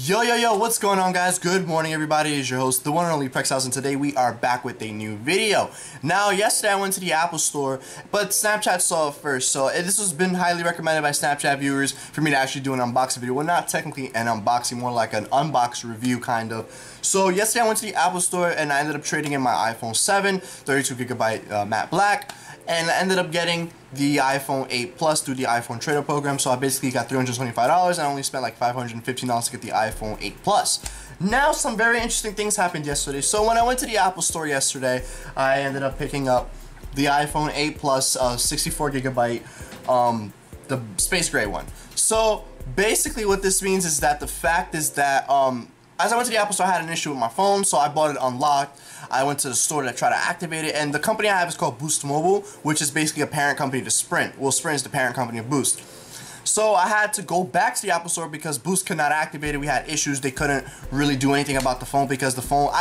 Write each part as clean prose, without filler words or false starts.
Yo, what's going on, guys? Good morning, everybody. It's your host, the one and only Prexhouse, and today we are back with a new video. Now, yesterday I went to the Apple store, but Snapchat saw it first, so this has been highly recommended by Snapchat viewers for me to actually do an unboxing video. Well, not technically an unboxing, more like an unbox review, kind of. So, yesterday I went to the Apple store, and I ended up trading in my iPhone 7, 32GB matte black, and I ended up getting the iPhone 8 Plus through the iPhone Trader program. So I basically got $325 and I only spent like $515 to get the iPhone 8 Plus. Now, some very interesting things happened yesterday. So when I went to the Apple store yesterday, I ended up picking up the iPhone 8 Plus 64GB, the space gray one. So basically what this means is that the fact is that as I went to the Apple store, I had an issue with my phone, so I bought it unlocked. I went to the store to try to activate it, and the company I have is called Boost Mobile, which is basically a parent company to Sprint. Well, Sprint is the parent company of Boost. So I had to go back to the Apple store because Boost could not activate it. We had issues. They couldn't really do anything about the phone because the phone,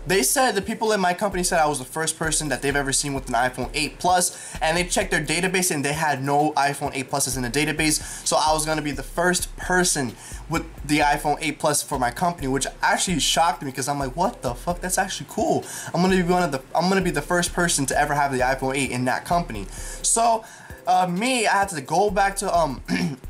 they said, the people in my company said I was the first person that they've ever seen with an iPhone 8 Plus, and they checked their database and they had no iPhone 8 Pluses in the database. So I was going to be the first person with the iPhone 8 Plus for my company, which actually shocked me because I'm like, what the fuck? That's actually cool. I'm going to be the first person to ever have the iPhone 8 in that company. So I had to go back to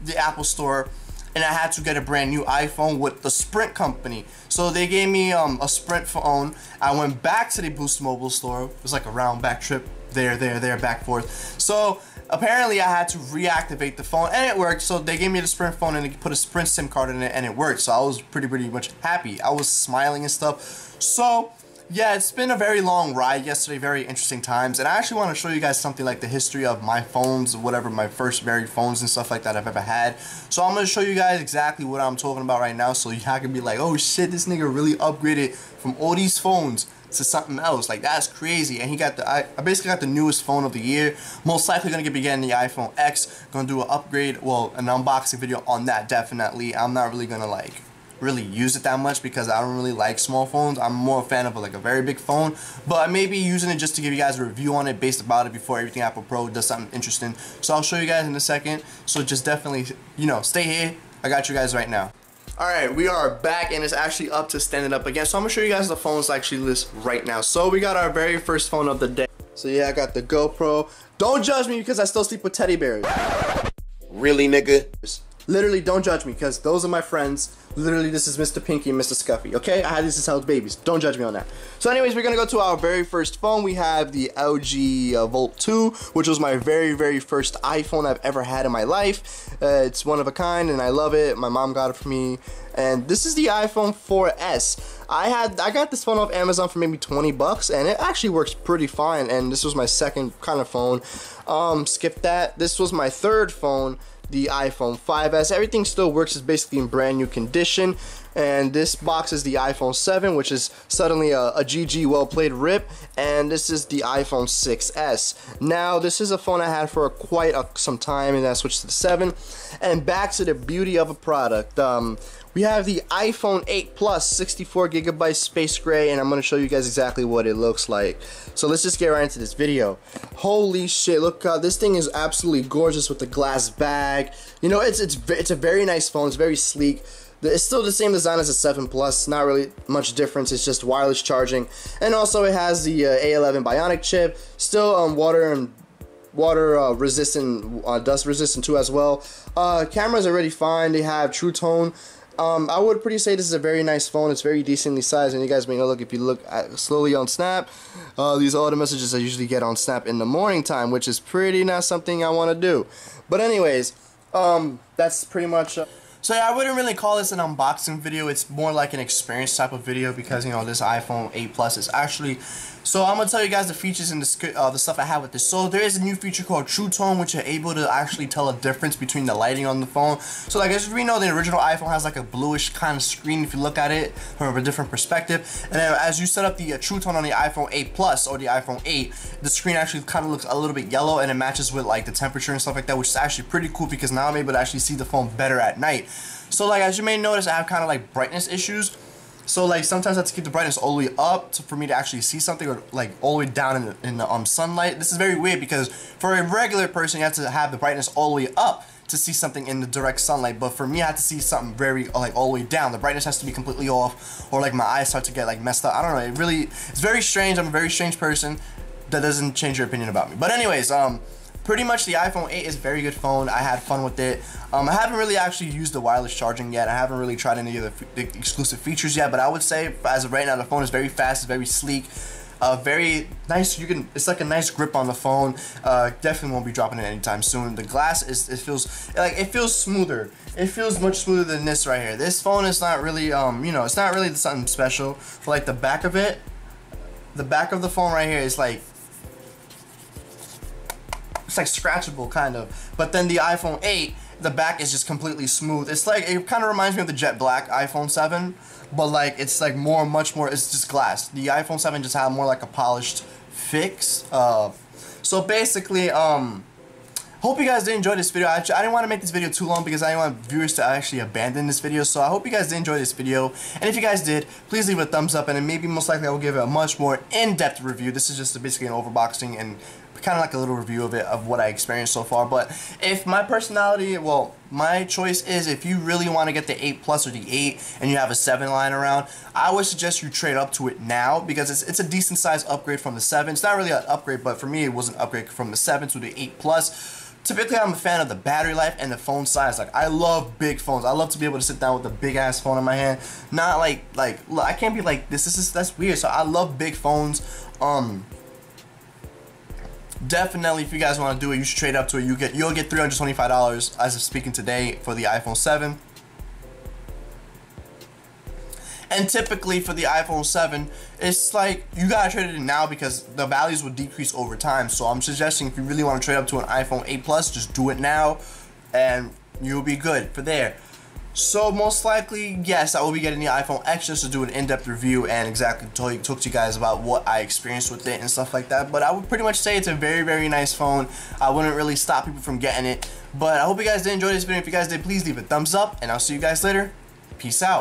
the Apple store, and I had to get a brand new iPhone with the Sprint company. So they gave me a Sprint phone. I went back to the Boost Mobile store. It was like a round back trip, there, back forth. So apparently I had to reactivate the phone, and it worked. So they gave me the Sprint phone and they put a Sprint SIM card in it, and it worked. So I was pretty much happy. I was smiling and stuff. So yeah, it's been a very long ride yesterday, very interesting times, and I actually want to show you guys something like the history of my phones, whatever, my first very phones and stuff like that I've ever had. So I'm going to show you guys exactly what I'm talking about right now, so y'all can be like, oh shit, this nigga really upgraded from all these phones to something else. Like, that's crazy. And he got I basically got the newest phone of the year. Most likely going to be getting the iPhone X. Going to do an upgrade, well, an unboxing video on that, definitely. I'm not really going to really use it that much because I don't really like small phones. I'm more a fan of like a very big phone, but I may be using it just to give you guys a review on it based about it before Everything Apple Pro does something interesting. So I'll show you guys in a second. So just definitely, stay here. I got you guys right now. Alright, we are back and it's actually up to standing up again. So I'm gonna show you guys the phones actually list right now. So we got our very first phone of the day. So yeah, I got the GoPro. Don't judge me because I still sleep with teddy bears. Really, nigga? Literally, don't judge me because those are my friends. Literally, this is Mr. Pinky and Mr. Scuffy, okay? I had these since I was babies. Don't judge me on that. So anyways, we're going to go to our very first phone. We have the LG Volt 2, which was my very first iPhone I've ever had in my life. It's one of a kind, and I love it. My mom got it for me. And this is the iPhone 4S. I got this phone off Amazon for maybe 20 bucks, and it actually works pretty fine. And this was my second kind of phone. Skip that. This was my third phone, the iPhone 5S. Everything still works. It's basically in brand new condition. And this box is the iPhone 7, which is suddenly a GG, well played, rip. And this is the iPhone 6S. Now, this is a phone I had for quite some time, and I switched to the 7. And back to the beauty of a product. We have the iPhone 8 Plus 64GB space gray, and I'm going to show you guys exactly what it looks like. So let's just get right into this video. Holy shit, look, this thing is absolutely gorgeous with the glass bag. It's a very nice phone. It's very sleek. It's still the same design as the 7 Plus, not really much difference. It's just wireless charging, and also it has the A11 Bionic chip, still water resistant, dust resistant too as well. Cameras are really fine. They have True Tone. I would pretty say this is a very nice phone. It's very decently sized, and you guys may know, look, if you look slowly on Snap, these are all the messages I usually get on Snap in the morning time, which is pretty not something I want to do. But anyways, that's pretty much so yeah, I wouldn't really call this an unboxing video. It's more like an experience type of video because, this iPhone 8 Plus is actually... So I'm going to tell you guys the features and the stuff I have with this. So there is a new feature called True Tone, which you're able to actually tell a difference between the lighting on the phone. So like, as we know, the original iPhone has like a bluish kind of screen if you look at it from a different perspective. And then as you set up the True Tone on the iPhone 8 Plus or the iPhone 8, the screen actually kind of looks a little bit yellow, and it matches with like the temperature and stuff like that, which is actually pretty cool because now I'm able to actually see the phone better at night. So like, as you may notice, I have kind of like brightness issues. So like sometimes I have to keep the brightness all the way up for me to actually see something, or like all the way down in the sunlight. This is very weird because for a regular person you have to have the brightness all the way up to see something in the direct sunlight, but for me I have to see something very like all the way down. The brightness has to be completely off, or like my eyes start to get like messed up. I don't know, it's very strange. I'm a very strange person. That doesn't change your opinion about me. But anyways, pretty much the iPhone 8 is a very good phone. I had fun with it. I haven't really actually used the wireless charging yet. I haven't really tried any of the exclusive features yet, but I would say as of right now the phone is very fast, it's very sleek. Very nice. It's like a nice grip on the phone. Definitely won't be dropping it anytime soon. The glass it feels smoother. It feels much smoother than this right here. This phone is not really you know, it's not really something special. For like the back of it, the back of the phone right here is like, it's like scratchable kind of. But then the iPhone 8, the back is just completely smooth. It's like, it kind of reminds me of the jet black iPhone 7, but like it's like much more, it's just glass. The iPhone 7 just had more like a polished fix. So basically, hope you guys did enjoy this video. I didn't want to make this video too long because I didn't want viewers to actually abandon this video. So I hope you guys did enjoy this video. And if you guys did, please leave a thumbs up. And then maybe most likely I will give it a much more in-depth review. This is just basically an overboxing and kind of like a little review of it, of what I experienced so far. But if my personality, well, my choice is if you really want to get the 8 Plus or the 8 and you have a 7 lying around, I would suggest you trade up to it now because it's a decent size upgrade from the 7. It's not really an upgrade, but for me it was an upgrade from the 7 to the 8 Plus. Typically I'm a fan of the battery life and the phone size. Like, I love big phones. I love to be able to sit down with a big ass phone in my hand. Not like look, I can't be like this. That's weird. So I love big phones. Definitely, if you guys want to do it, you should trade up to it. You'll get $325 as of speaking today for the iPhone 7. And typically for the iPhone 7, it's like you gotta trade it in now because the values will decrease over time. So I'm suggesting if you really want to trade up to an iPhone 8 Plus, just do it now, and you'll be good for there. So most likely, yes, I will be getting the iPhone X just to do an in-depth review and exactly talk to you guys about what I experienced with it and stuff like that. But I would pretty much say it's a very, very nice phone. I wouldn't really stop people from getting it. But I hope you guys did enjoy this video. If you guys did, please leave a thumbs up, and I'll see you guys later. Peace out.